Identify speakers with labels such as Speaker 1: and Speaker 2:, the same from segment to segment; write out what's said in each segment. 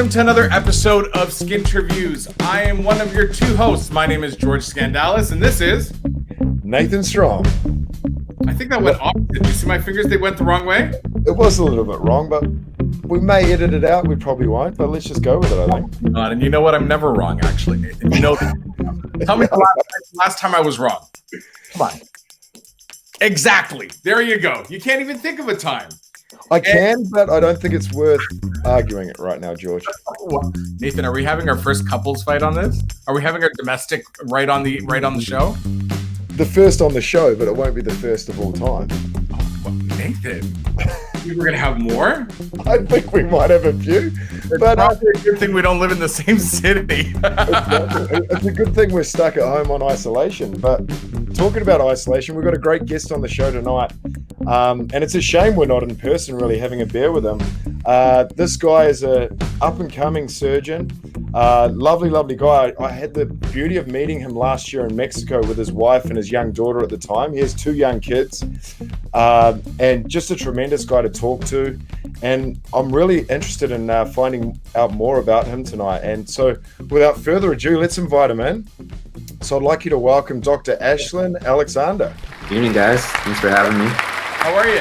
Speaker 1: welcome to another episode of Skinterviews. I am one of your two hosts. My name is George Skandalis, and this is
Speaker 2: Nathan Strong.
Speaker 1: I think that went off. Did you see my fingers? They went the wrong way?
Speaker 2: It was a little bit wrong, but we may edit it out. We probably won't, but let's just go with it, I think.
Speaker 1: And you know what? I'm never wrong, actually, Nathan. You know that. Tell me the last time I was wrong. Come on. Exactly. There you go. You can't even think of a time.
Speaker 2: I can, but I don't think it's worth arguing it right now, George.
Speaker 1: Nathan, are we having our first couples fight on this? Are we having our domestic right on the show?
Speaker 2: The first on the show, but it won't be the first of all time.
Speaker 1: Well, Nathan, we were going to have more?
Speaker 2: I think we might have a few. But
Speaker 1: probably a good thing we don't live in the same city.
Speaker 2: It's a good thing we're stuck at home on isolation. But talking about isolation, we've got a great guest on the show tonight. And it's a shame we're not in person really having a beer with him. This guy is a up-and-coming surgeon. Lovely guy. I had the beauty of meeting him last year in Mexico with his wife and his young daughter at the time. He has 2 young kids. And just a tremendous guy to talk to. And I'm really interested in finding out more about him tonight. And so without further ado, let's invite him in. So I'd like you to welcome Dr. Ashlin Alexander.
Speaker 3: Good evening, guys. Thanks for having me.
Speaker 1: How are you?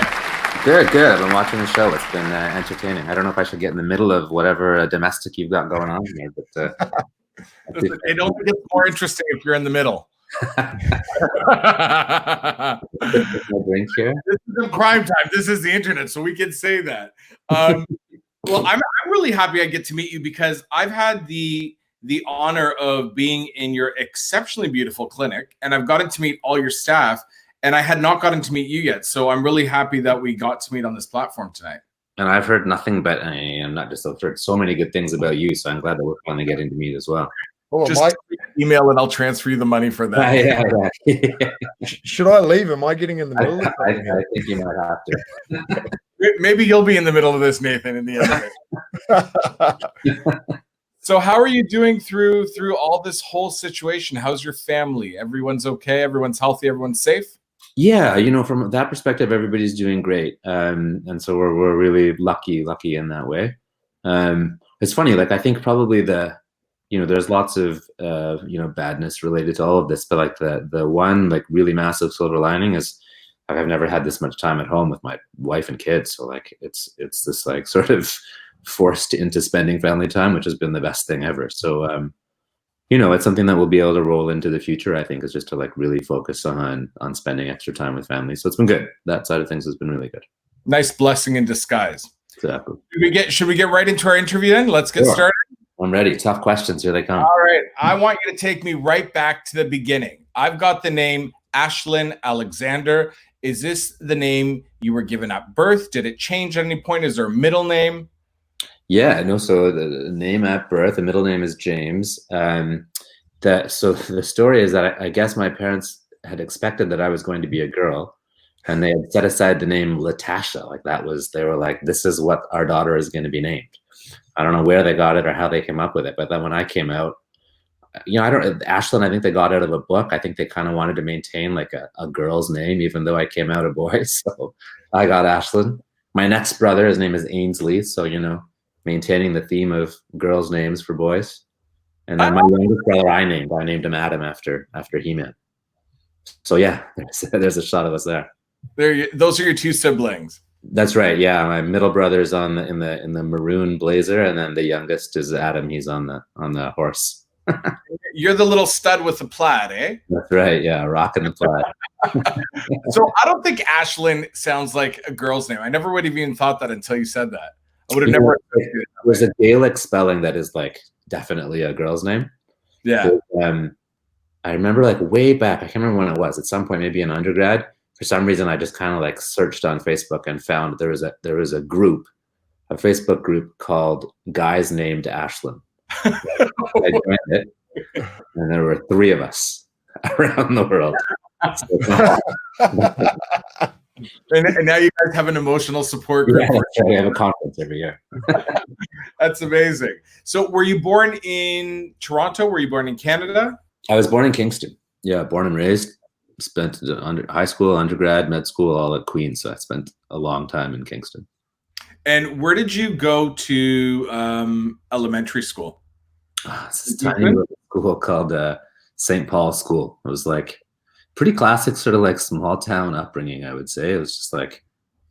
Speaker 3: Good. I've been watching the show. It's been entertaining. I don't know if I should get in the middle of whatever domestic you've got going on here, but
Speaker 1: they don't get more interesting if you're in the middle.
Speaker 3: Drink here.
Speaker 1: This isn't crime time. This is the internet, so we can say that. Well, I'm really happy I get to meet you because I've had the honor of being in your exceptionally beautiful clinic, and I've gotten to meet all your staff. And I had not gotten to meet you yet. So I'm really happy that we got to meet on this platform tonight.
Speaker 3: And I've heard nothing but, I'm not just, I've heard so many good things about you. So I'm glad that we're finally getting to meet as well.
Speaker 2: Oh,
Speaker 1: just email and I'll transfer you the money for that.
Speaker 3: Yeah.
Speaker 2: Should I leave? Am I getting in the middle?
Speaker 3: I think you might have to.
Speaker 1: Maybe you'll be in the middle of this, Nathan, in the other. So how are you doing through all this whole situation? How's your family? Everyone's okay? Everyone's healthy? Everyone's safe?
Speaker 3: Yeah, from that perspective, everybody's doing great, and so we're really lucky in that way. It's funny, like I think probably there's lots of badness related to all of this, but like the one like really massive silver lining is I've never had this much time at home with my wife and kids. So like it's this like sort of forced into spending family time, which has been the best thing ever. So it's something that we'll be able to roll into the future, I think, is just to like really focus on spending extra time with family. So it's been good. That side of things has been really good.
Speaker 1: Nice blessing in disguise.
Speaker 3: Exactly.
Speaker 1: Should we get right into our interview then? Let's get started.
Speaker 3: I'm ready. Tough questions. Here they come.
Speaker 1: All right. I want you to take me right back to the beginning. I've got the name Ashlin Alexander. Is this the name you were given at birth? Did it change at any point? Is there a middle name?
Speaker 3: Yeah, no. So the name at birth, the middle name is James. So the story is that I guess my parents had expected that I was going to be a girl, and they had set aside the name Latasha. Like they were like, this is what our daughter is going to be named. I don't know where they got it or how they came up with it, but then when I came out, Ashlyn, I think they got out of a book. I think they kind of wanted to maintain like a girl's name, even though I came out a boy. So I got Ashlyn. My next brother, his name is Ainsley. So, maintaining the theme of girls' names for boys. And then my youngest brother, I named him Adam after He-Man. So yeah, there's a shot of us there.
Speaker 1: Those are your 2 siblings.
Speaker 3: That's right. Yeah, my middle brother's in the maroon blazer, and then the youngest is Adam. He's on the horse.
Speaker 1: You're the little stud with the plaid, eh?
Speaker 3: That's right. Yeah, rocking the plaid.
Speaker 1: So I don't think Ashlyn sounds like a girl's name. I never would have even thought that until you said that. I would have never.
Speaker 3: There's a Gaelic spelling that is like definitely a girl's name.
Speaker 1: Yeah.
Speaker 3: But, I remember like way back. I can't remember when it was. At some point, maybe in undergrad. For some reason, I just kind of like searched on Facebook and found there was a Facebook group called Guys Named Ashlyn. I joined it, and there were 3 of us around the world.
Speaker 1: And now you guys have an emotional support group.
Speaker 3: Yeah, we have a conference every year.
Speaker 1: That's amazing. So were you born in Toronto? Were you born in Canada?
Speaker 3: I was born in Kingston. Yeah, born and raised. Spent high school, undergrad, med school, all at Queen's. So I spent a long time in Kingston.
Speaker 1: And where did you go to elementary school?
Speaker 3: It's this tiny little school called St. Paul's School. It was like pretty classic, sort of like small town upbringing, I would say. It was just like,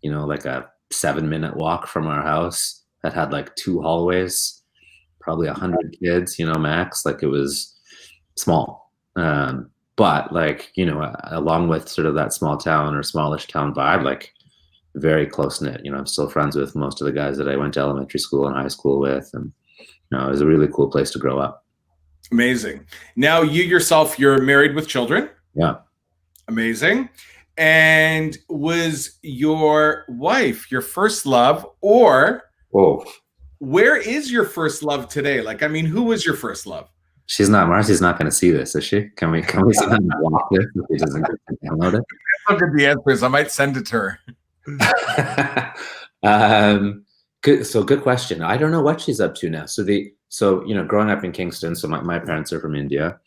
Speaker 3: like a 7-minute walk from our house that had like 2 hallways, probably 100 kids, max. Like it was small. But like, along with sort of that small town or smallish town vibe, like very close knit. I'm still friends with most of the guys that I went to elementary school and high school with. And it was a really cool place to grow up.
Speaker 1: Amazing. Now you yourself, you're married with children.
Speaker 3: Yeah.
Speaker 1: Amazing. And was your wife your first love, or where is your first love today? Like, I mean, who was your first love?
Speaker 3: Marcy's not going to see this, is she? Can we block this if he doesn't download it?
Speaker 1: Look at the answers. I might send it to
Speaker 3: her. Good question. I don't know what she's up to now. So growing up in Kingston, so my parents are from India.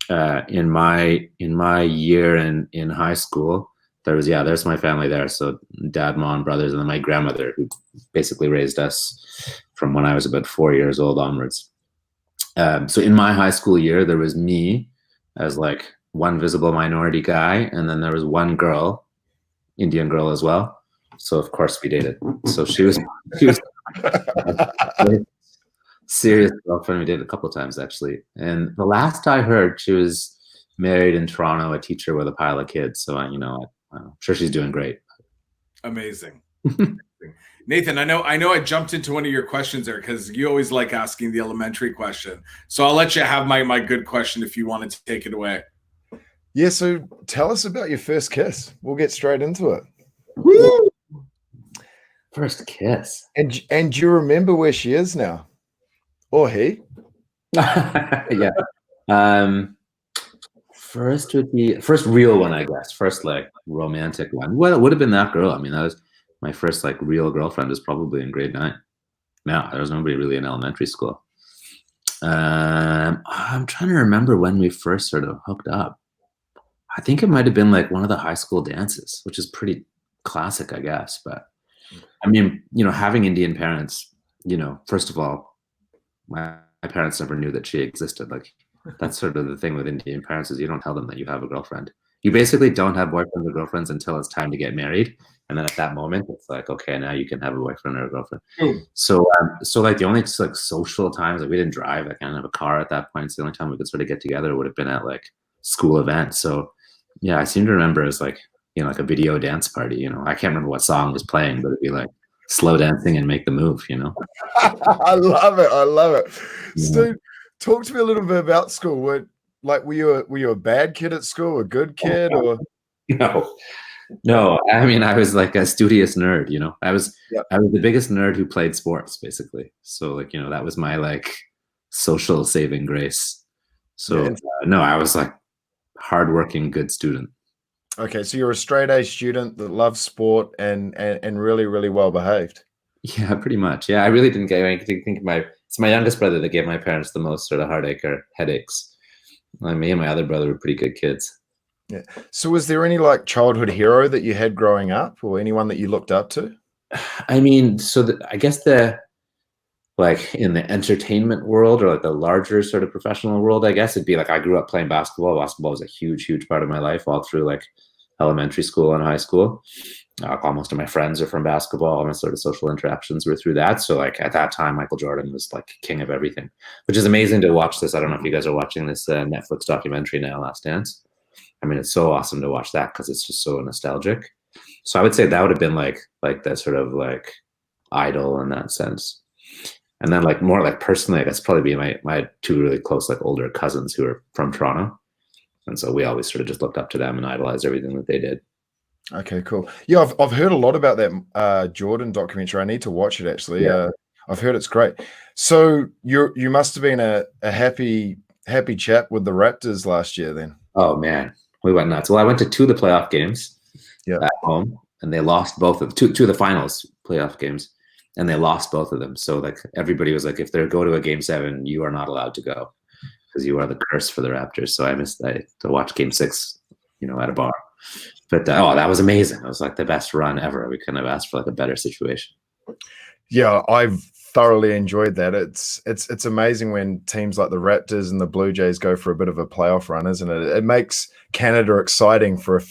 Speaker 3: In my year in high school, there's my family there. So dad, mom, brothers, and then my grandmother, who basically raised us from when I was about 4 years old onwards. So in my high school year, there was me as like one visible minority guy, and then there was one girl, Indian girl as well. So of course we dated. So she was serious girlfriend. We dated a couple of times actually. And the last I heard, she was married in Toronto, a teacher with a pile of kids. So I'm sure she's doing great.
Speaker 1: Amazing. Nathan, I know I jumped into one of your questions there because you always like asking the elementary question. So I'll let you have my good question if you wanted to take it away.
Speaker 2: Yeah, so tell us about your first kiss. We'll get straight into it.
Speaker 1: Woo!
Speaker 3: First kiss.
Speaker 2: And do you remember where she is now? Or he?
Speaker 3: Yeah. First would be first real one, I guess. First like romantic one. Well, it would have been that girl. I mean, that was my first like real girlfriend was probably in grade 9. No, there was nobody really in elementary school. I'm trying to remember when we first sort of hooked up. I think it might have been like one of the high school dances, which is pretty classic, I guess. But I mean, having Indian parents, first of all, my parents never knew that she existed. Like that's sort of the thing with Indian parents is you don't tell them that you have a girlfriend. You basically don't have boyfriends or girlfriends until it's time to get married. And then at that moment, it's like, okay, now you can have a boyfriend or a girlfriend. So like the only like social times, like we didn't drive, I didn't have a car at that point. So the only time we could sort of get together would have been at like school events. So yeah, I seem to remember it was like, like a video dance party, I can't remember what song was playing, but it'd be like slow dancing and make the move,
Speaker 2: I love it.
Speaker 3: Yeah.
Speaker 2: Stu, talk to me a little bit about school. Were you a bad kid at school, a good kid, or
Speaker 3: No, I mean, I was like a studious nerd, I was the biggest nerd who played sports basically. So like, that was my like social saving grace. So no, I was like hardworking, good student.
Speaker 2: Okay, so you're a straight A student that loves sport and really, really well behaved.
Speaker 3: Yeah, pretty much. Yeah, I really didn't get. I think it's my youngest brother that gave my parents the most sort of heartache or headaches. Me and my other brother were pretty good kids.
Speaker 2: Yeah. So was there any like childhood hero that you had growing up, or anyone that you looked up to?
Speaker 3: I mean, I guess like in the entertainment world or like the larger sort of professional world, I guess it'd be like I grew up playing basketball. Basketball was a huge part of my life all through like elementary school and high school. Most of my friends are from basketball, and my sort of social interactions were through that. So like at that time, Michael Jordan was like king of everything, which is amazing to watch this. I don't know if you guys are watching this Netflix documentary now, Last Dance. I mean, it's so awesome to watch that because it's just so nostalgic. So I would say that would have been like that sort of like idol in that sense. And then like more like personally, I guess probably be my 2 really close like older cousins who are from Toronto. And so we always sort of just looked up to them and idolized everything that they did.
Speaker 2: Okay, cool. Yeah, I've heard a lot about that Jordan documentary. I need to watch it actually.
Speaker 3: Yeah.
Speaker 2: I've heard it's great. So you must have been a happy chap with the Raptors last year then.
Speaker 3: Oh man, we went nuts. Well, I went to 2 of the playoff games
Speaker 2: at
Speaker 3: home, and they lost both of 2 of the finals playoff games, and they lost both of them. So like everybody was like, if they go to a game 7, you are not allowed to go because you are the curse for the Raptors. So I missed to watch game 6, at a bar. But that was amazing. It was like the best run ever. We couldn't have asked for like a better situation.
Speaker 2: Yeah, I've thoroughly enjoyed that. It's amazing when teams like the Raptors and the Blue Jays go for a bit of a playoff run, isn't it? It makes Canada exciting for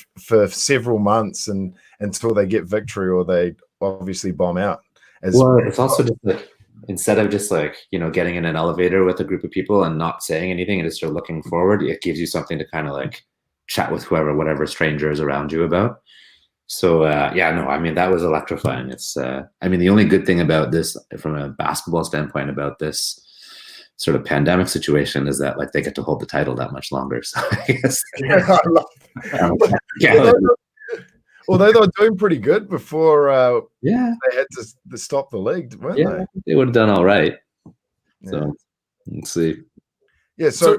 Speaker 2: several months and until they get victory or they obviously bomb out.
Speaker 3: Well, it's also just like instead of just like, you know, getting in an elevator with a group of people and not saying anything and just sort of looking forward, it gives you something to kind of like chat with whatever stranger is around you about. So yeah, no, I mean, that was electrifying. It's I mean, the only good thing about this from a basketball standpoint about this sort of pandemic situation is that like they get to hold the title that much longer. So I guess
Speaker 2: yeah. Although they were doing pretty good before
Speaker 3: yeah,
Speaker 2: they had to stop the league, weren't
Speaker 3: yeah, they would have done all right. So
Speaker 2: Yeah.
Speaker 3: let's see.
Speaker 2: Yeah, so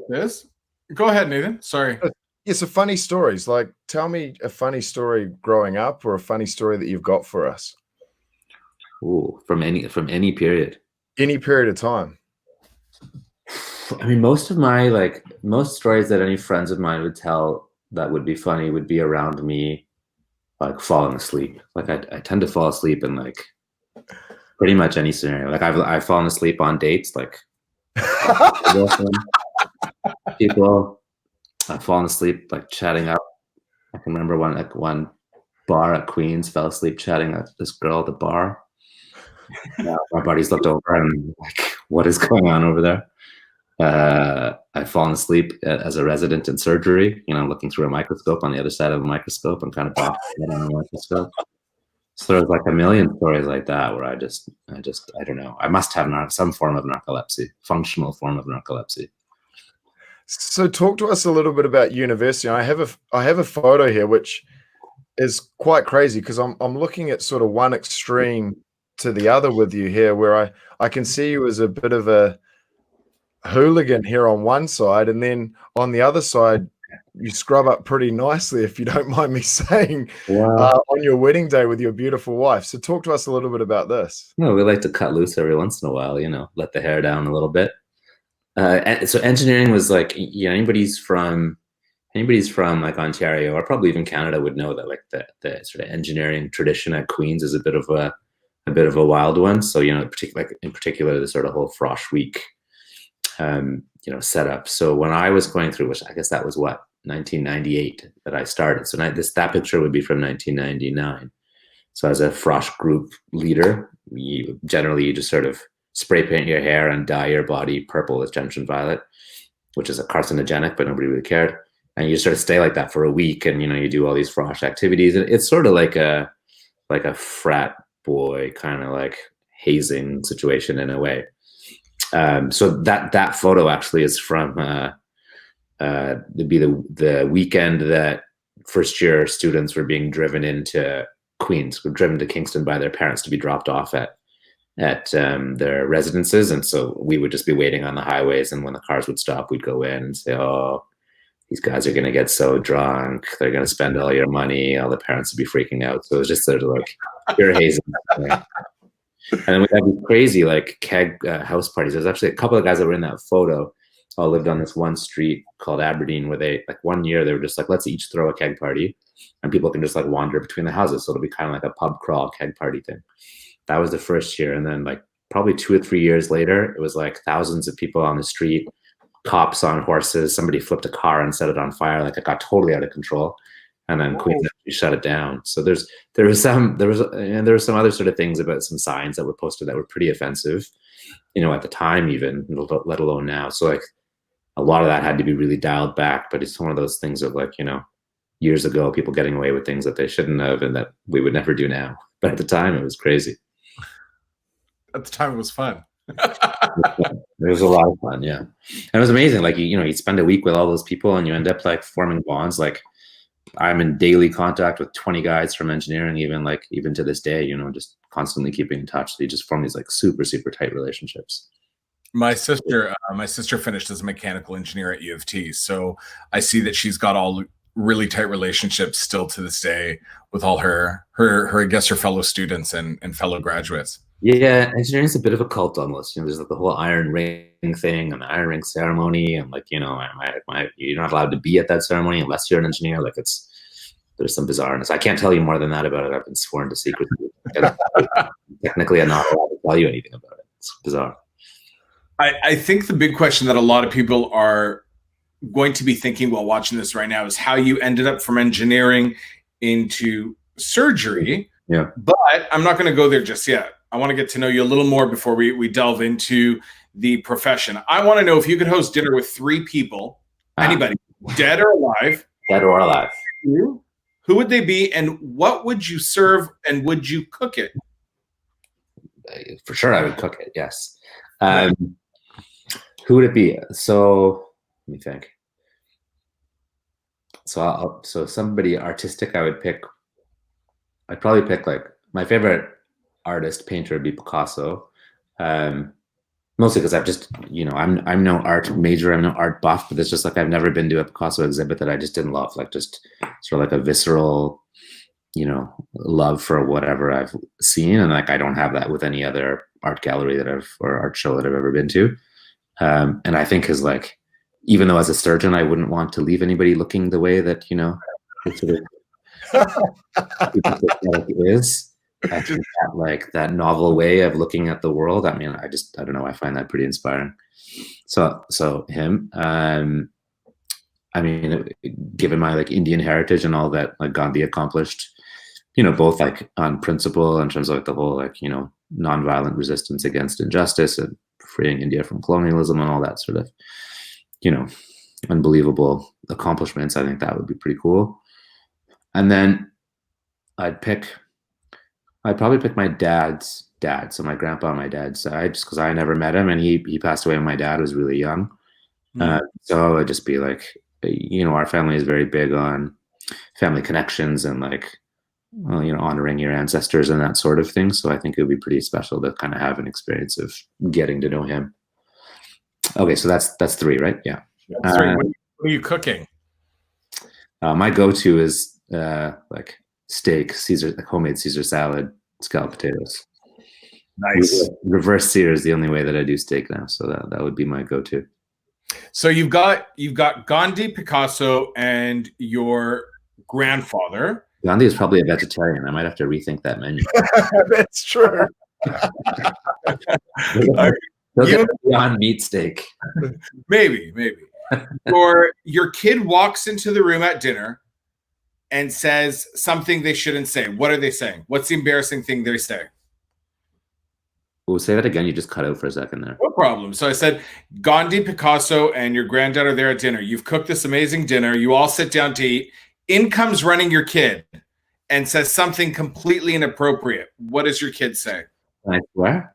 Speaker 1: this. Go ahead, Nathan. Sorry.
Speaker 2: yeah, so funny stories. Like, tell me a funny story growing up or a funny story that you've got for us.
Speaker 3: Ooh, from any period.
Speaker 2: Any period of time.
Speaker 3: I mean, most stories that any friends of mine would tell that would be funny would be around me like falling asleep. Like I tend to fall asleep in like pretty much any scenario. Like I've fallen asleep on dates, like people. I've fallen asleep like chatting up. I can remember one bar at Queens, fell asleep chatting at this girl at the bar. My buddies looked over and like, what is going on over there? I've fallen asleep as a resident in surgery, you know, looking through a microscope on the other side of a microscope and kind of boxed on a microscope. So there's like a million stories like that where I don't know. I must have some form of narcolepsy, functional form of narcolepsy.
Speaker 2: So talk to us a little bit about university. I have a photo here which is quite crazy because I'm looking at sort of one extreme to the other with you here, where I can see you as a bit of a hooligan here on one side, and then on the other side you scrub up pretty nicely, if you don't mind me saying.
Speaker 3: Wow.
Speaker 2: On your wedding day with your beautiful wife. So talk to us a little bit about this.
Speaker 3: You know, we like to cut loose every once in a while, you know, let the hair down a little bit. So engineering was like, you know, anybody's from like Ontario or probably even Canada would know that like the sort of engineering tradition at Queens is a bit of a wild one. So, you know, in particular, the sort of whole Frosh Week, you know, setup. So when I was going through, which I guess that was 1998 that I started. So that picture would be from 1999. So as a Frosh group leader, you just sort of spray paint your hair and dye your body purple with gentian violet, which is a carcinogenic, but nobody really cared. And you sort of stay like that for a week, and you know, you do all these Frosh activities. And it's sort of like a frat boy kind of like hazing situation in a way. So that photo actually is from it'd be the weekend that first year students were being driven into Queens, were driven to Kingston by their parents to be dropped off at their residences. And so we would just be waiting on the highways, and when the cars would stop, we'd go in and say, oh, these guys are going to get so drunk, they're going to spend all your money, all the parents would be freaking out. So it was just sort of like pure hazing. And then we had these crazy like keg house parties. There's actually a couple of guys that were in that photo all lived on this one street called Aberdeen, where they like one year they were just like, let's each throw a keg party and people can just like wander between the houses. So it'll be kind of like a pub crawl keg party thing. That was the first year. And then like probably 2 or 3 years later, it was like thousands of people on the street, cops on horses. Somebody flipped a car and set it on fire. Like it got totally out of control. And then Queens shut it down. So there was some other sort of things about some signs that were posted that were pretty offensive, you know, at the time even, let alone now. So like a lot of that had to be really dialed back. But it's one of those things of like, you know, years ago, people getting away with things that they shouldn't have and that we would never do now. But at the time, it was crazy.
Speaker 1: At the time, it was fun.
Speaker 3: It was a lot of fun, yeah. And it was amazing. Like, you know, you'd spend a week with all those people and you end up like forming bonds. Like I'm in daily contact with 20 guys from engineering, even to this day, you know, just constantly keeping in touch. So you just form these like super, super tight relationships.
Speaker 1: My sister finished as a mechanical engineer at U of T. So I see that she's got all really tight relationships still to this day with all her I guess her fellow students and fellow graduates.
Speaker 3: Yeah, engineering is a bit of a cult almost. You know, there's like the whole iron ring thing and the iron ring ceremony, and like, you know, you're not allowed to be at that ceremony unless you're an engineer. Like there's some bizarreness. I can't tell you more than that about it. I've been sworn to secrecy. technically I'm not allowed to tell you anything about it. It's bizarre.
Speaker 1: I think the big question that a lot of people are going to be thinking while watching this right now is how you ended up from engineering into surgery.
Speaker 3: Yeah.
Speaker 1: But I'm not going to go there just yet. I want to get to know you a little more before we delve into the profession. I want to know if you could host dinner with 3 people, anybody, dead or alive.
Speaker 3: Dead or alive.
Speaker 1: Who would they be, and what would you serve, and would you cook it?
Speaker 3: For sure, I would cook it, yes. Who would it be? So let me think. So somebody artistic, I'd probably pick, like, my favorite artist, painter would be Picasso. Mostly because I've just, I'm no art major, I'm no art buff, but it's just like I've never been to a Picasso exhibit that I just didn't love, like just sort of like a visceral, love for whatever I've seen. And like, I don't have that with any other art gallery or art show that I've ever been to. And I think like, even though as a surgeon, I wouldn't want to leave anybody looking the way that, it sort of is. I think that, like, that novel way of looking at the world, I mean, I don't know, I find that pretty inspiring. So him, I mean, given my like Indian heritage and all that like Gandhi accomplished, both like on principle in terms of like the whole, like, nonviolent resistance against injustice and freeing India from colonialism and all that sort of, unbelievable accomplishments. I think that would be pretty cool. And then I'd probably pick my dad's dad, so my grandpa on my dad's side, just because I never met him, and he passed away when my dad was really young. So I'd just be like, our family is very big on family connections and like, honoring your ancestors and that sort of thing. So I think it would be pretty special to kind of have an experience of getting to know him. Okay, so that's 3, right? Yeah.
Speaker 1: What are you cooking?
Speaker 3: My go-to is like steak, homemade Caesar salad, scalloped potatoes.
Speaker 1: Nice.
Speaker 3: Reverse sear is the only way that I do steak now, so that would be my go-to.
Speaker 1: So you've got Gandhi, Picasso, and your grandfather.
Speaker 3: Gandhi is probably a vegetarian. I might have to rethink that menu.
Speaker 2: That's true.
Speaker 3: They'll get beyond meat steak.
Speaker 1: Maybe. Or your kid walks into the room at dinner and says something they shouldn't say. What are they saying? What's the embarrassing thing they say?
Speaker 3: We'll say that again. You just cut out for a second there.
Speaker 1: No problem. So I said, Gandhi, Picasso, and your granddad are there at dinner. You've cooked this amazing dinner. You all sit down to eat. In comes running your kid and says something completely inappropriate. What does your kid say?
Speaker 3: Can I swear?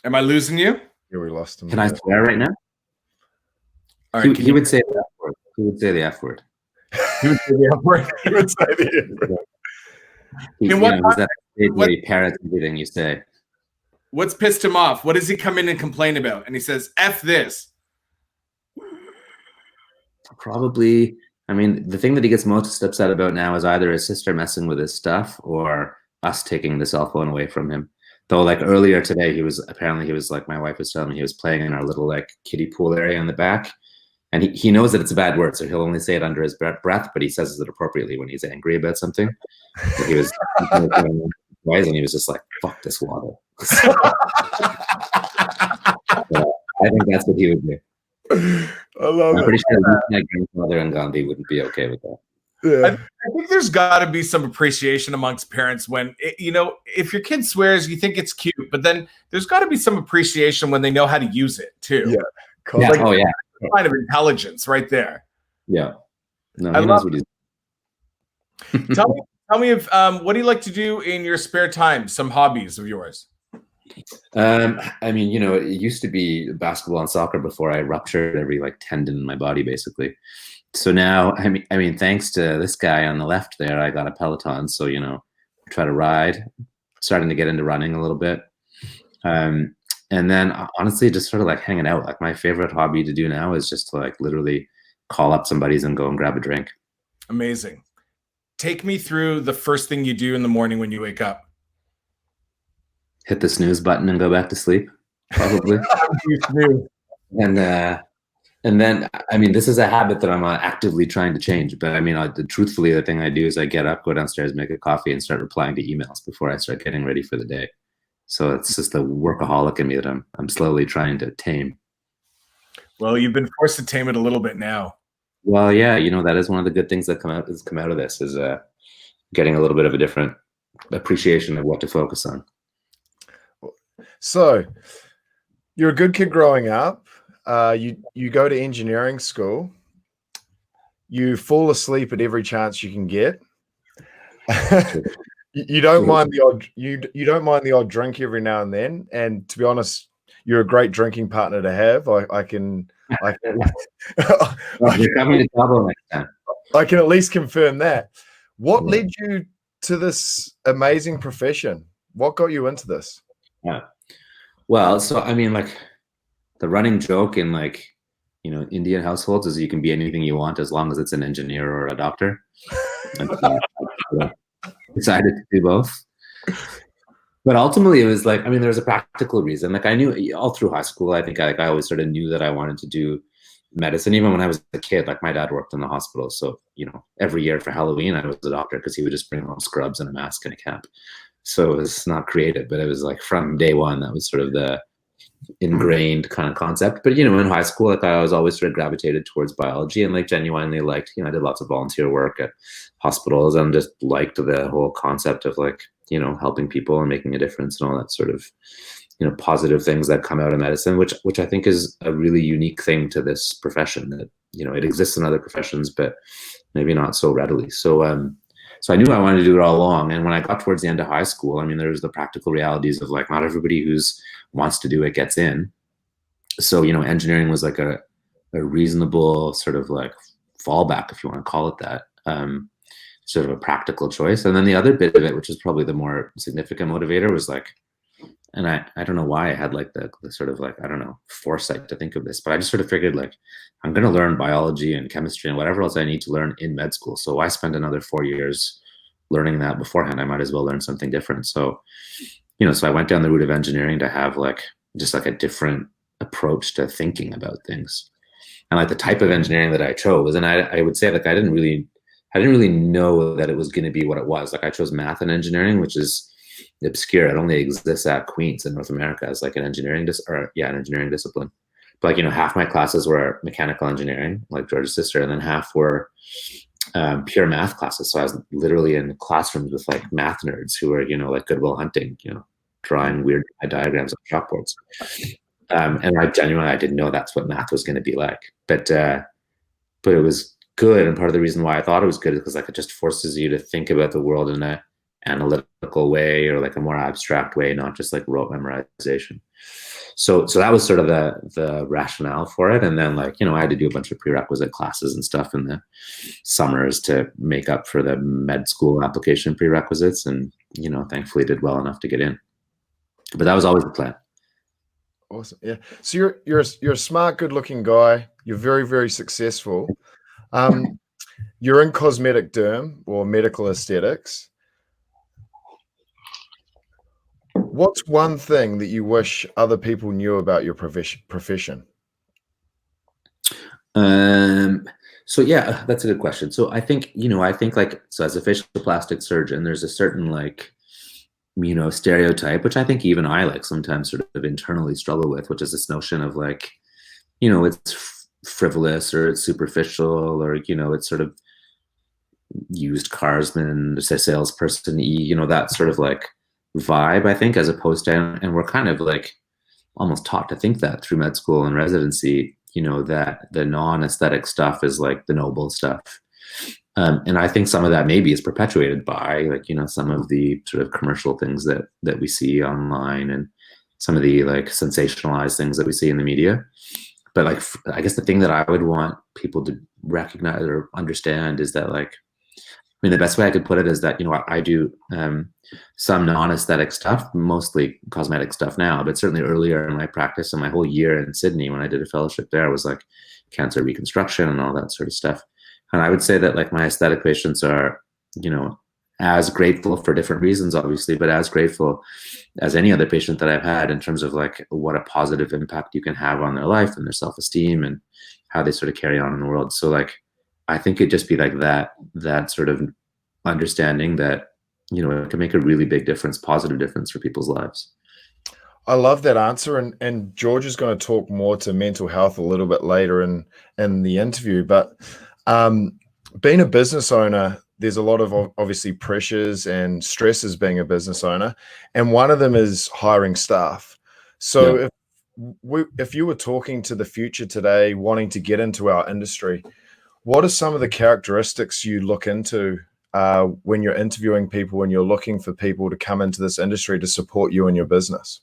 Speaker 1: Am I losing you?
Speaker 2: Yeah, we lost him.
Speaker 3: Can I swear right now?
Speaker 1: All right,
Speaker 3: he would say the F word. He would say the F word.
Speaker 2: He would say the F word. He would say the F word.
Speaker 3: He's that stage where he parrots everything you say.
Speaker 1: What's pissed him off? What does he come in and complain about? And he says, F this.
Speaker 3: Probably, I mean, the thing that he gets most upset about now is either his sister messing with his stuff or us taking the cell phone away from him. Though, like, earlier today, he was like, my wife was telling me he was playing in our little like kiddie pool area in the back. And he knows that it's a bad word, so he'll only say it under his breath, but he says it appropriately when he's angry about something. So he was and he was just like, fuck this water. So, I think that's what he would do. I'm pretty sure my grandfather and Gandhi wouldn't be okay with that.
Speaker 2: Yeah.
Speaker 1: I think there's got to be some appreciation amongst parents when, if your kid swears, you think it's cute, but then there's got to be some appreciation when they know how to use it too.
Speaker 2: Yeah.
Speaker 3: Yeah.
Speaker 1: Like,
Speaker 3: oh, yeah.
Speaker 1: Kind of intelligence right there.
Speaker 3: Yeah. No,
Speaker 1: he knows
Speaker 3: what he's
Speaker 1: Tell me if what do you like to do in your spare time? Some hobbies of yours.
Speaker 3: I mean, it used to be basketball and soccer before I ruptured every like tendon in my body, basically. So now, I mean, thanks to this guy on the left there, I got a Peloton. So, try to ride, starting to get into running a little bit. And then honestly, just sort of like hanging out. Like my favorite hobby to do now is just to like literally call up some buddies and go and grab a drink.
Speaker 1: Amazing. Take me through the first thing you do in the morning when you wake up.
Speaker 3: Hit the snooze button and go back to sleep, probably. And And then, I mean, this is a habit that I'm actively trying to change. But I mean, truthfully, the thing I do is I get up, go downstairs, make a coffee, and start replying to emails before I start getting ready for the day. So it's just the workaholic in me that I'm slowly trying to tame.
Speaker 1: Well, you've been forced to tame it a little bit now.
Speaker 3: Well, yeah, that is one of the good things that come out of this is getting a little bit of a different appreciation of what to focus on.
Speaker 2: So you're a good kid growing up. You go to engineering school. You fall asleep at every chance you can get. You don't mind the odd you don't mind the odd drink every now and then. And to be honest, you're a great drinking partner to have. I can
Speaker 3: You're coming to trouble next time.
Speaker 2: I can at least confirm that. What led you to this amazing profession? What got you into this?
Speaker 3: Yeah. Well, so I mean, like the running joke in Indian households is you can be anything you want as long as it's an engineer or a doctor. And, decided to do both. But ultimately, it was like, I mean, there was a practical reason. Like I knew all through high school, I think I always sort of knew that I wanted to do medicine. Even when I was a kid, like my dad worked in the hospital. So, every year for Halloween, I was a doctor because he would just bring home scrubs and a mask and a cap. So it was not creative, but it was like from day one, that was sort of the ingrained kind of concept. But, in high school, like I was always sort of gravitated towards biology and like genuinely liked, I did lots of volunteer work at hospitals and just liked the whole concept of like, helping people and making a difference and all that sort of, positive things that come out of medicine, which I think is a really unique thing to this profession that, it exists in other professions, but maybe not so readily. So I knew I wanted to do it all along. And when I got towards the end of high school, I mean, there's the practical realities of like, not everybody who's wants to do it gets in. So, engineering was like a reasonable sort of like fallback, if you want to call it that, sort of a practical choice. And then the other bit of it, which is probably the more significant motivator, was like, and I don't know why I had like the sort of like, I don't know, foresight to think of this, but I just sort of figured like, I'm going to learn biology and chemistry and whatever else I need to learn in med school. So why spend another 4 years learning that beforehand? I might as well learn something different. So, so I went down the route of engineering to have like, just like a different approach to thinking about things. And like the type of engineering that I chose, and I would say like, I didn't really know that it was going to be what it was. Like I chose math and engineering, which is obscure. It only exists at Queen's in North America as like an engineering discipline. But like, half my classes were mechanical engineering, like George's sister, and then half were pure math classes. So I was literally in classrooms with like math nerds who were, like Goodwill Hunting, drawing weird diagrams on chalkboards. And I didn't know that's what math was going to be like. But it was good. And part of the reason why I thought it was good is because like it just forces you to think about the world in a analytical way or like a more abstract way, not just like rote memorization. So that was sort of the rationale for it. And then like, I had to do a bunch of prerequisite classes and stuff in the summers to make up for the med school application prerequisites. And, thankfully did well enough to get in. But that was always the plan.
Speaker 2: Awesome. Yeah. So you're a smart, good looking guy. You're very, very successful. You're in cosmetic derm or medical aesthetics. What's one thing that you wish other people knew about your profession?
Speaker 3: So yeah, that's a good question. So I think, so as a facial plastic surgeon, there's a certain like, stereotype, which I think even I like sometimes sort of internally struggle with, which is this notion of like, it's frivolous or it's superficial or, it's sort of used carsman, salesperson, that sort of like vibe, I think, as opposed to, and we're kind of like almost taught to think that through med school and residency, that the non-aesthetic stuff is like the noble stuff. And I think some of that maybe is perpetuated by like, some of the sort of commercial things that we see online and some of the like sensationalized things that we see in the media. But like, I guess the thing that I would want people to recognize or understand is that like, I mean, the best way I could put it is that, I do some non-aesthetic stuff, mostly cosmetic stuff now, but certainly earlier in my practice and my whole year in Sydney when I did a fellowship there was like cancer reconstruction and all that sort of stuff. And I would say that like my aesthetic patients are, as grateful for different reasons, obviously, but as grateful as any other patient that I've had in terms of like what a positive impact you can have on their life and their self-esteem and how they sort of carry on in the world. So like, I think it'd just be like that sort of understanding that, you know, it can make a really big difference, positive difference for people's lives.
Speaker 2: I love that answer, and George is going to talk more to mental health a little bit later in the interview. But being a business owner, there's a lot of obviously pressures and stresses being a business owner, and one of them is hiring staff. So if you were talking to the future today, wanting to get into our industry, what are some of the characteristics you look into when you're interviewing people, when you're looking for people to come into this industry to support you in your business?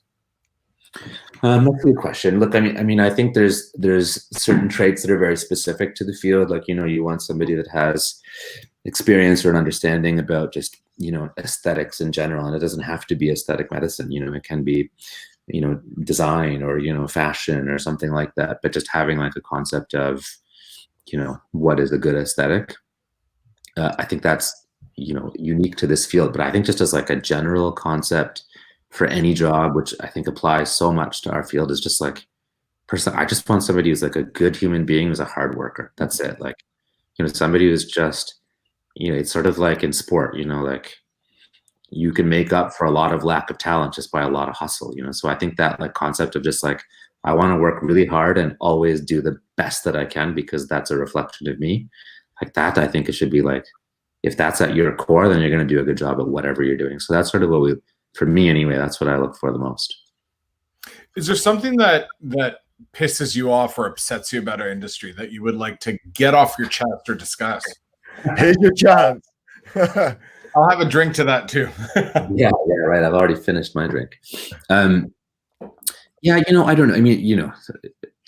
Speaker 3: That's a good question. Look, I mean, I think there's certain traits that are very specific to the field. Like, you know, you want somebody that has experience or an understanding about just, you know, aesthetics in general. And it doesn't have to be aesthetic medicine. You know, it can be, you know, design or, you know, fashion or something like that. But just having like a concept of, you know, what is a good aesthetic. I think that's, you know, unique to this field. But I think just as like a general concept for any job, which I think applies so much to our field, is just like, I just want somebody who's like a good human being, who's a hard worker. That's it. Like, you know, somebody who's just, you know, it's sort of like in sport, you know, like you can make up for a lot of lack of talent just by a lot of hustle, you know? So I think that like concept of just like, I want to work really hard and always do the best that I can because that's a reflection of me. Like that, I think it should be like, if that's at your core, then you're going to do a good job at whatever you're doing. So that's sort of what for me anyway, that's what I look for the most.
Speaker 1: Is there something that pisses you off or upsets you about our industry that you would like to get off your chest or discuss?
Speaker 2: Here's your chance.
Speaker 1: I'll have a drink to that too.
Speaker 3: yeah, right. I've already finished my drink. Yeah, you know, I don't know. I mean, you know,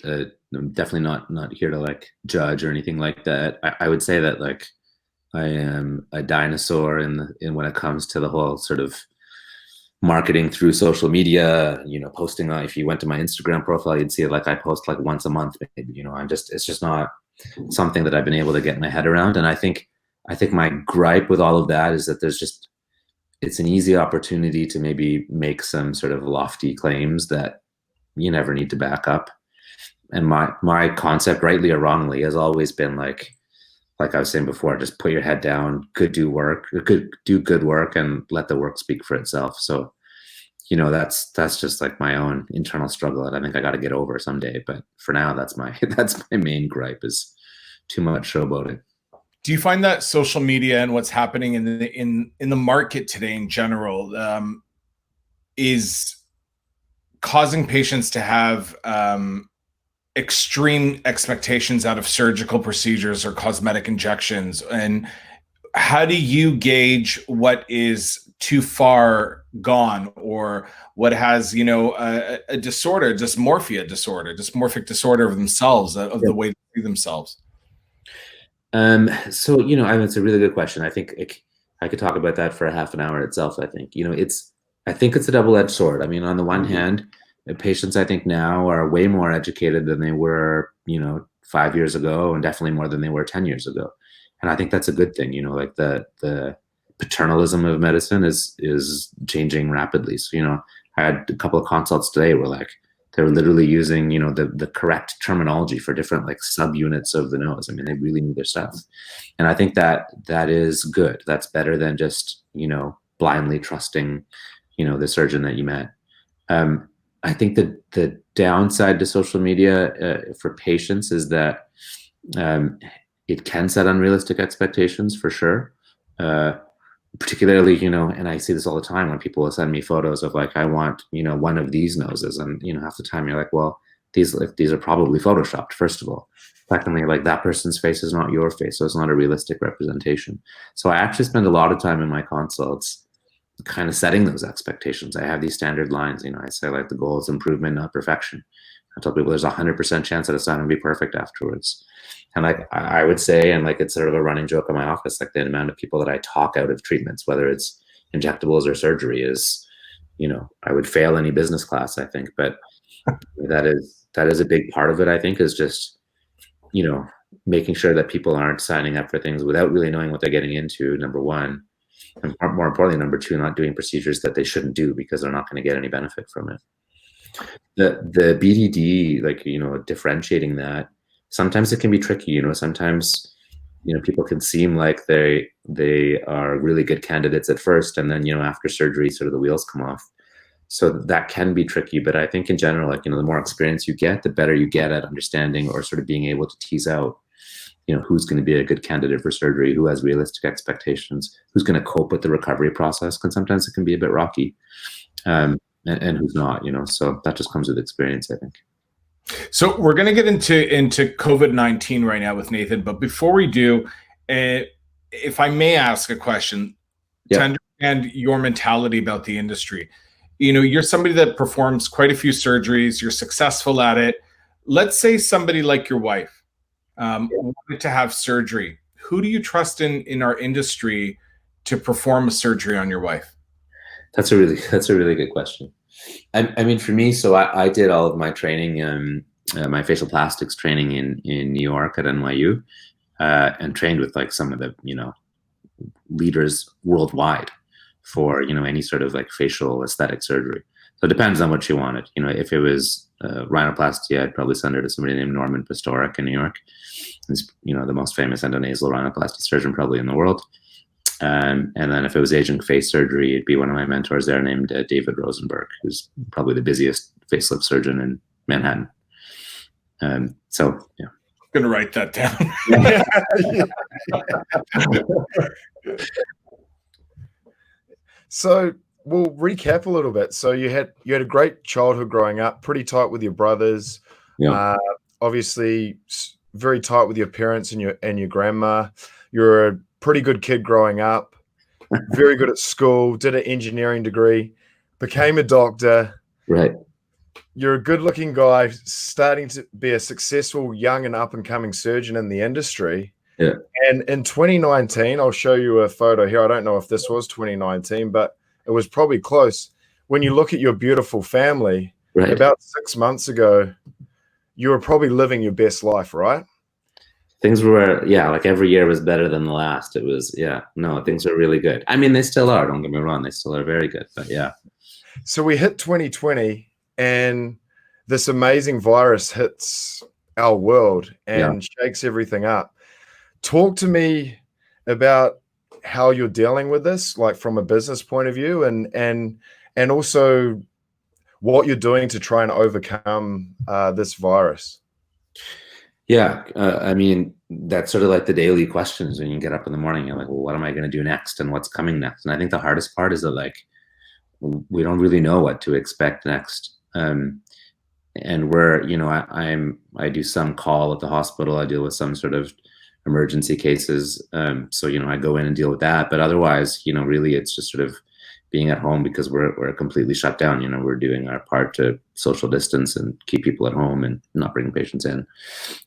Speaker 3: I'm definitely not here to like judge or anything like that. I would say that like I am a dinosaur in when it comes to the whole sort of marketing through social media, you know, posting if you went to my Instagram profile, you'd see it like I post like once a month, maybe, you know, it's just not something that I've been able to get my head around. And I think my gripe with all of that is that it's an easy opportunity to maybe make some sort of lofty claims that you never need to back up. And my concept, rightly or wrongly, has always been like I was saying before, just put your head down, do good work and let the work speak for itself. So, you know, that's just like my own internal struggle that I think I got to get over someday. But for now, that's my main gripe, is too much showboating.
Speaker 1: Do you find that social media and what's happening in the market today in general is causing patients to have extreme expectations out of surgical procedures or cosmetic injections? And how do you gauge what is too far gone or what has, you know, a disorder, dysmorphic disorder of themselves, of the way they see themselves?
Speaker 3: So, you know, I mean, it's a really good question. I think I could talk about that for a half an hour itself. I think, you know, I think it's a double-edged sword. I mean, on the one hand, patients, I think now are way more educated than they were, you know, 5 years ago, and definitely more than they were 10 years ago. And I think that's a good thing. You know, like the paternalism of medicine is changing rapidly. So, you know, I had a couple of consults today where like they were literally using, you know, the correct terminology for different like subunits of the nose. I mean, they really knew their stuff. And I think that is good. That's better than just, you know, blindly trusting, you know, the surgeon that you met. I think that the downside to social media for patients is that it can set unrealistic expectations for sure. Particularly, you know, and I see this all the time when people will send me photos of like, I want, you know, one of these noses. And, you know, half the time you're like, well, these are probably Photoshopped, first of all. Secondly, like that person's face is not your face, so it's not a realistic representation. So I actually spend a lot of time in my consults kind of setting those expectations. I have these standard lines, you know, I say like the goal is improvement, not perfection. I tell people there's 100% chance that it's not going to be perfect afterwards. And like I would say, and like it's sort of a running joke in my office, like the amount of people that I talk out of treatments, whether it's injectables or surgery, is, you know, I would fail any business class, I think. But that is a big part of it, I think, is just, you know, making sure that people aren't signing up for things without really knowing what they're getting into, number one. And more importantly, number two, not doing procedures that they shouldn't do because they're not going to get any benefit from it. The BDD, like, differentiating that, sometimes it can be tricky. Sometimes, people can seem like they are really good candidates at first, and then, after surgery, sort of the wheels come off. So that can be tricky. But I think in general, like, the more experience you get, the better you get at understanding or sort of being able to tease out, who's going to be a good candidate for surgery, who has realistic expectations, who's going to cope with the recovery process, because sometimes it can be a bit rocky, and who's not, so that just comes with experience, I think.
Speaker 1: So we're going to get into COVID-19 right now with Nathan, but before we do, if I may ask a question to understand your mentality about the industry. You're somebody that performs quite a few surgeries, you're successful at it. Let's say somebody like your wife wanted to have surgery. Who do you trust in our industry to perform a surgery on your wife?
Speaker 3: That's a really good question. I mean, for me, so I did all of my training, my facial plastics training in New York at NYU, and trained with like some of the leaders worldwide for any sort of like facial aesthetic surgery. So it depends on what you wanted. If it was rhinoplasty, I'd probably send her to somebody named Norman Pastoric in New York. He's the most famous endonasal rhinoplasty surgeon probably in the world. And then if it was aging face surgery, it'd be one of my mentors there named David Rosenberg, who's probably the busiest facelift surgeon in Manhattan. So yeah,
Speaker 1: I'm gonna write that down.
Speaker 2: So we'll recap a little bit. So you had a great childhood growing up, pretty tight with your brothers.
Speaker 3: Yeah.
Speaker 2: Obviously very tight with your parents and your grandma. You're a pretty good kid growing up, very good at school, did an engineering degree, became a doctor.
Speaker 3: Right.
Speaker 2: You're a good-looking guy, starting to be a successful young and up-and-coming surgeon in the industry.
Speaker 3: Yeah.
Speaker 2: And in 2019, I'll show you a photo here. I don't know if this was 2019, but it was probably close. When you look at your beautiful family,
Speaker 3: right.
Speaker 2: About 6 months ago, you were probably living your best life, right?
Speaker 3: Things were, like every year was better than the last. It was, things are really good. I mean, they still are, don't get me wrong. They still are very good, but yeah.
Speaker 2: So we hit 2020 and this amazing virus hits our world and shakes everything up. Talk to me about how you're dealing with this, like from a business point of view, and also what you're doing to try and overcome this virus.
Speaker 3: Yeah, I mean, that's sort of like the daily questions when you get up in the morning. You're like, well, what am I going to do next, and what's coming next? And I think the hardest part is that like we don't really know what to expect next. And we're, I do some call at the hospital. I deal with some sort of emergency cases. So, I go in and deal with that. But otherwise, really it's just sort of being at home because we're completely shut down. We're doing our part to social distance and keep people at home and not bring patients in.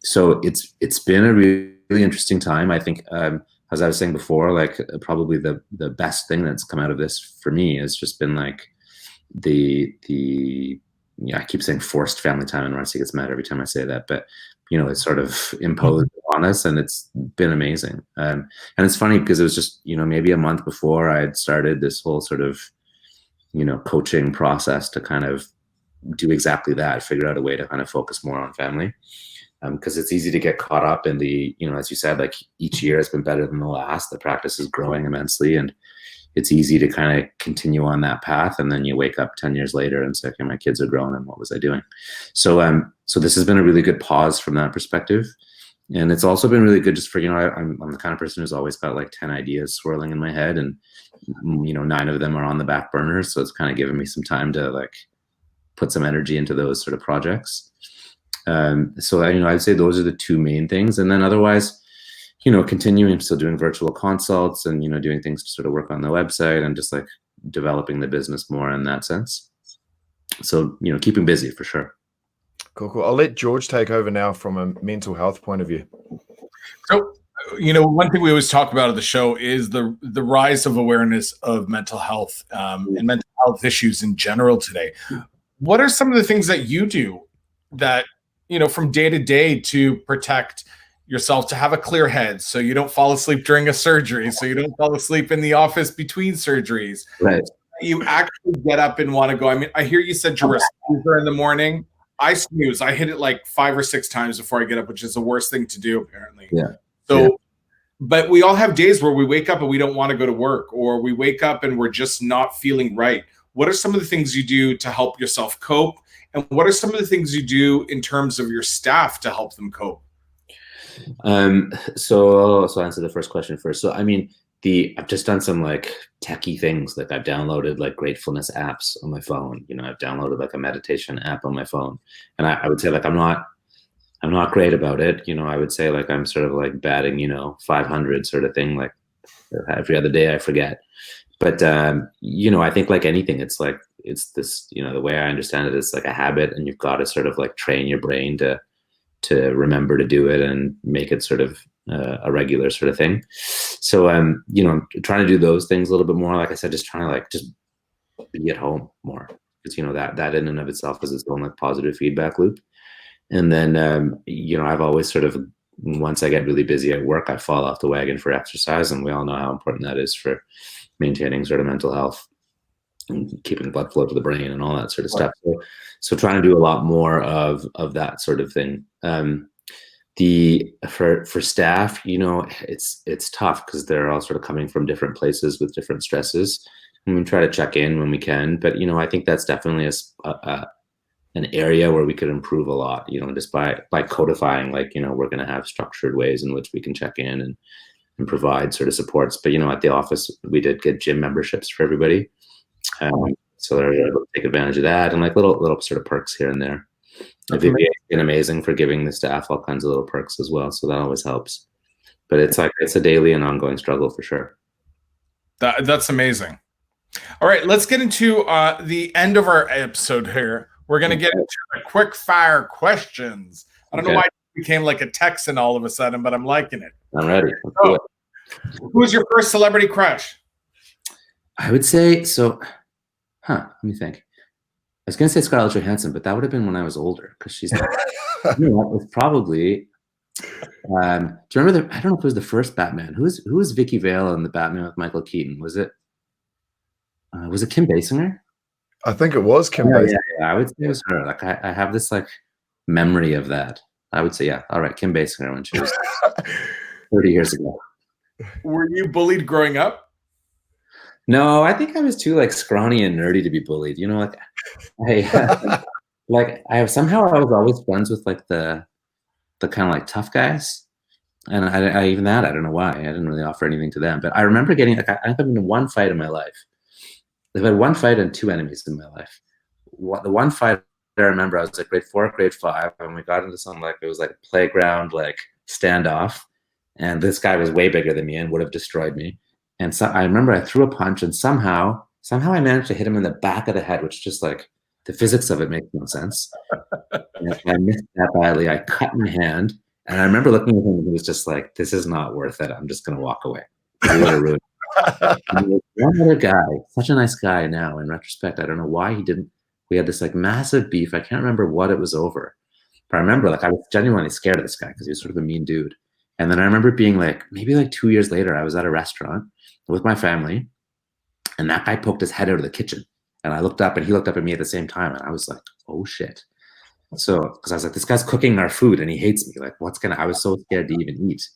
Speaker 3: So it's been a really, really interesting time. I think, as I was saying before, like probably the best thing that's come out of this for me has just been like I keep saying forced family time, and Marcy gets mad every time I say that, but it's sort of imposed on us, and it's been amazing. And it's funny because it was just maybe a month before I had started this whole sort of coaching process to kind of do exactly that, figure out a way to kind of focus more on family, because it's easy to get caught up in the as you said, like each year has been better than the last. The practice is growing immensely, and it's easy to kind of continue on that path. And then you wake up 10 years later and say, okay, my kids are grown and what was I doing? So, so this has been a really good pause from that perspective. And it's also been really good just for, I'm the kind of person who's always got like 10 ideas swirling in my head, and, 9 of them are on the back burner. So it's kind of given me some time to like put some energy into those sort of projects. So, I'd say those are the two main things. And then otherwise, continuing still doing virtual consults and, doing things to sort of work on the website and just like developing the business more in that sense. So, keeping busy for sure.
Speaker 2: Cool. I'll let George take over now from a mental health point of view.
Speaker 1: So, one thing we always talk about at the show is the rise of awareness of mental health and mental health issues in general today. What are some of the things that you do that, from day to day to protect yourself to have a clear head so you don't fall asleep during a surgery, so you don't fall asleep in the office between surgeries.
Speaker 3: Right.
Speaker 1: You actually get up and want to go. I mean, I hear you said you're a snoozer in the morning. I snooze. I hit it like 5 or 6 times before I get up, which is the worst thing to do, apparently.
Speaker 3: Yeah.
Speaker 1: So, but we all have days where we wake up and we don't want to go to work, or we wake up and we're just not feeling right. What are some of the things you do to help yourself cope? And what are some of the things you do in terms of your staff to help them cope?
Speaker 3: So I'll answer the first question first. So, I mean, I've just done some like techie things. Like I've downloaded like gratefulness apps on my phone. You know, I've downloaded like a meditation app on my phone, and I would say like I'm not great about it. You know, I would say like I'm sort of like batting, 500 sort of thing. Like every other day I forget. But I think like anything, it's this. The way I understand it is like a habit, and you've got to sort of like train your brain to remember to do it and make it sort of a regular sort of thing. So, trying to do those things a little bit more. Like I said, just trying to like just be at home more, because that in and of itself is its own like positive feedback loop. And then I've always sort of, once I get really busy at work, I fall off the wagon for exercise, and we all know how important that is for maintaining sort of mental health and keeping blood flow to the brain and all that sort of stuff. So trying to do a lot more of that sort of thing. For staff, it's tough because they're all sort of coming from different places with different stresses, and we try to check in when we can. But I think that's definitely an area where we could improve a lot. Just by codifying, like we're going to have structured ways in which we can check in and provide sort of supports. But at the office, we did get gym memberships for everybody, so they're able to take advantage of that, and like little sort of perks here and there. VBA has been amazing for giving the staff all kinds of little perks as well, so that always helps. But it's a daily and ongoing struggle for sure.
Speaker 1: That's amazing. All right, let's get into the end of our episode here. We're going to get into the quick-fire questions. I don't know why it became like a Texan all of a sudden, but I'm liking it.
Speaker 3: I'm ready.
Speaker 1: Who was your first celebrity crush?
Speaker 3: I would say so. Let me think. I was going to say Scarlett Johansson, but that would have been when I was older, because she's it was probably. Do you remember I don't know if it was the first Batman. Who was Vicky Vale in the Batman with Michael Keaton? Was it Kim Basinger?
Speaker 2: I think it was Kim Basinger.
Speaker 3: Yeah, I would say it was her. Like I have this like memory of that. I would say, yeah, all right, Kim Basinger when she was 30 years ago.
Speaker 1: Were you bullied growing up?
Speaker 3: No, I think I was too like scrawny and nerdy to be bullied. I somehow I was always friends with like the kind of like tough guys, and I even that I don't know why I didn't really offer anything to them. But I remember getting like I've been in one fight in my life. I've had one fight and two enemies in my life. The one fight I remember, I was like grade 4, grade 5, and we got into something like it was like a playground like standoff, and this guy was way bigger than me and would have destroyed me. And so I remember I threw a punch, and somehow I managed to hit him in the back of the head, which just like the physics of it makes no sense. And I missed that badly. I cut my hand, and I remember looking at him, and he was just like, "This is not worth it. I'm just going to walk away." One other guy, such a nice guy now. In retrospect, I don't know why he didn't. We had this like massive beef. I can't remember what it was over, but I remember like I was genuinely scared of this guy because he was sort of a mean dude. And then I remember being like, maybe like 2 years later, I was at a restaurant with my family, and that guy poked his head out of the kitchen, and I looked up, and he looked up at me at the same time, and I was like, oh shit. So, because I was like, this guy's cooking our food, and he hates me. Like, I was so scared to even eat.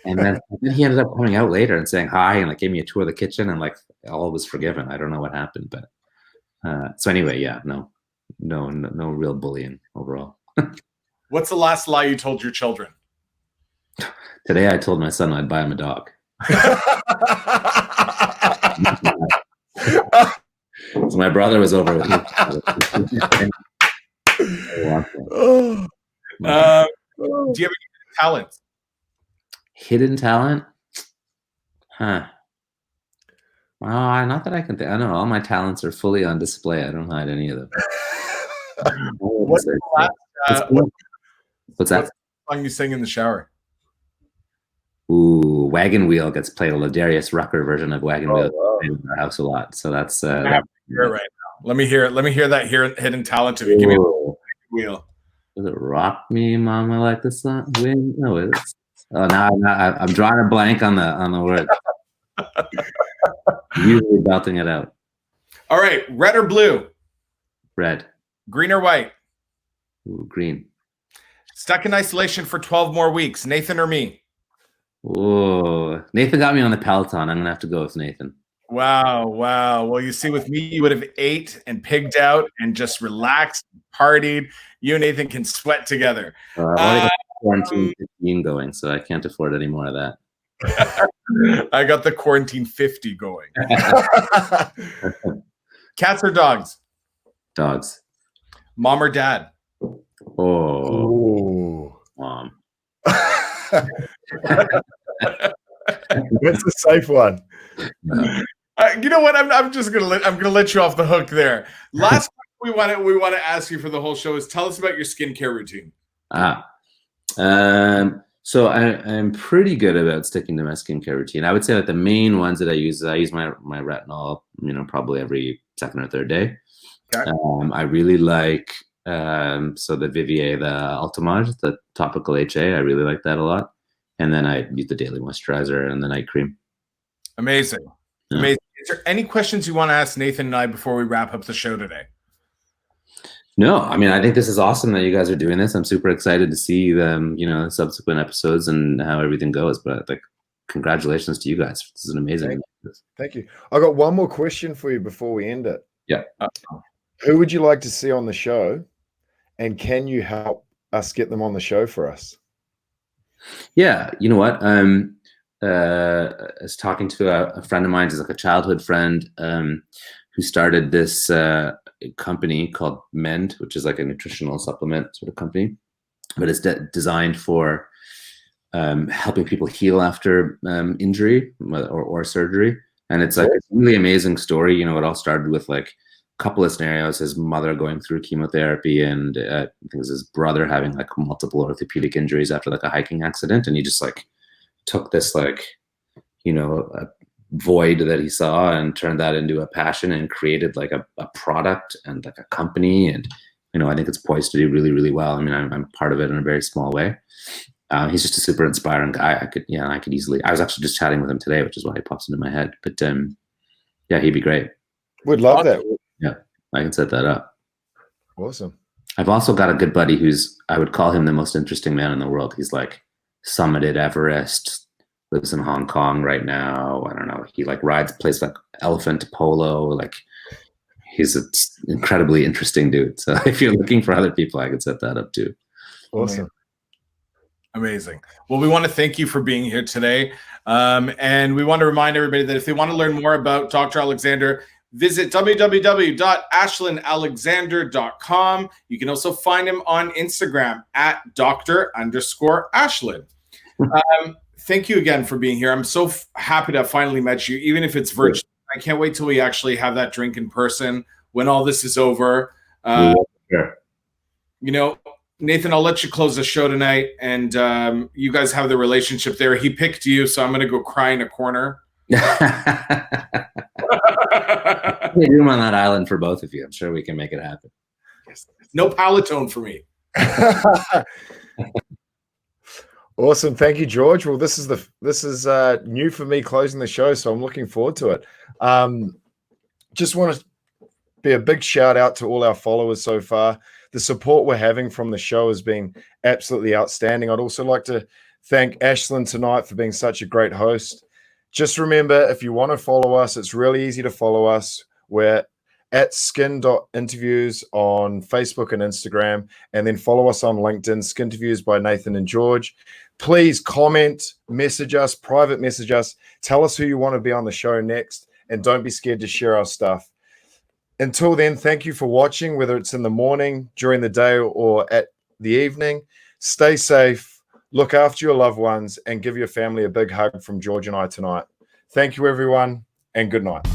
Speaker 3: And then he ended up coming out later and saying hi, and like gave me a tour of the kitchen, and like all was forgiven. I don't know what happened, but so anyway, yeah, no real bullying overall.
Speaker 1: What's the last lie you told your children?
Speaker 3: Today I told my son I'd buy him a dog. So my brother was over with me.
Speaker 1: Do you have any talents?
Speaker 3: Hidden talent? Huh. Well, not that I can think. I know all my talents are fully on display. I don't hide any of them.
Speaker 1: What's
Speaker 3: that
Speaker 1: song you sing in the shower?
Speaker 3: Ooh, Wagon Wheel gets played. A Ladarius Rucker version of Wagon Wheel in our house a lot. So that's
Speaker 1: I have to hear it right now. Let me hear it. Let me hear that hidden talent of you. Give me a Wagon Wheel.
Speaker 3: Was it Rock Me Mama Like the Sun? Wind? No, it's I'm drawing a blank on the word. Usually belting it out.
Speaker 1: All right, red or blue?
Speaker 3: Red.
Speaker 1: Green or white?
Speaker 3: Ooh, green.
Speaker 1: Stuck in isolation for 12 more weeks, Nathan or me?
Speaker 3: Oh, Nathan got me on the Peloton. I'm gonna have to go with Nathan.
Speaker 1: Wow. Well, you see, with me, you would have ate and pigged out and just relaxed, partied. You and Nathan can sweat together.
Speaker 3: I want to get quarantine 15 going, so I can't afford any more of that.
Speaker 1: I got the quarantine 50 going. Cats or dogs?
Speaker 3: Dogs.
Speaker 1: Mom or dad?
Speaker 3: Oh, mom.
Speaker 2: That's a safe one.
Speaker 1: You know what? I'm just gonna let you off the hook there. Last we want to ask you for the whole show is tell us about your skincare routine.
Speaker 3: So I'm pretty good about sticking to my skincare routine. I would say that the main ones that I use my retinol, probably every second or third day.
Speaker 1: Okay.
Speaker 3: I really like so the Vivier, the Ultimage, the topical HA. I really like that a lot. And then I use the daily moisturizer and the night cream.
Speaker 1: Amazing. Yeah. Amazing. Is there any questions you want to ask Nathan and I before we wrap up the show today?
Speaker 3: No, I mean, I think this is awesome that you guys are doing this. I'm super excited to see them, subsequent episodes and how everything goes. But congratulations to you guys. This is an amazing.
Speaker 2: Thank you. I got one more question for you before we end it.
Speaker 3: Yeah.
Speaker 2: Who would you like to see on the show, and can you help us get them on the show for us?
Speaker 3: Yeah, you know what? I was talking to a friend of mine, who's like a childhood friend, who started this company called Mend, which is like a nutritional supplement sort of company, but it's designed for helping people heal after injury or surgery. And it's like a really amazing story. It all started with like a couple of scenarios: his mother going through chemotherapy, and I think it was his brother having like multiple orthopedic injuries after like a hiking accident, and he just like took this like a void that he saw and turned that into a passion and created like a product and like a company. And I think it's poised to do really, really well. I mean, I'm part of it in a very small way. He's just a super inspiring guy. I could easily. I was actually just chatting with him today, which is why he pops into my head. But yeah, he'd be great.
Speaker 2: We'd love that.
Speaker 3: Yeah, I can set that up.
Speaker 2: Awesome.
Speaker 3: I've also got a good buddy who's, I would call him the most interesting man in the world. He's like summited Everest, lives in Hong Kong right now. I don't know. He like plays like elephant polo. Like he's an incredibly interesting dude. So if you're looking for other people, I could set that up too.
Speaker 2: Awesome.
Speaker 1: Amazing. Well, we want to thank you for being here today. And we want to remind everybody that if they want to learn more about Dr. Alexander, visit www.ashlinalexander.com. You can also find him on Instagram at Dr._Ashlin. Thank you again for being here. I'm so happy to have finally met you, even if it's virtual. I can't wait till we actually have that drink in person when all this is over.
Speaker 3: Sure.
Speaker 1: Nathan, I'll let you close the show tonight, and you guys have the relationship there. He picked you, so I'm going to go cry in a corner.
Speaker 3: We do him on that island for both of you. I'm sure we can make it happen.
Speaker 1: No Palatone for me.
Speaker 2: Awesome. Thank you, George. Well, this is new for me closing the show, so I'm looking forward to it. Just want to be a big shout out to all our followers so far. The support we're having from the show has been absolutely outstanding. I'd also like to thank Ashlin tonight for being such a great host. Just remember, if you want to follow us, it's really easy to follow us. We're at skin.interviews on Facebook and Instagram, and then follow us on LinkedIn, Skinterviews by Nathan and George. Please comment, message us, private message us. Tell us who you want to be on the show next, and don't be scared to share our stuff. Until then, thank you for watching, whether it's in the morning, during the day, or at the evening. Stay safe, look after your loved ones, and give your family a big hug from George and I tonight. Thank you, everyone, and good night.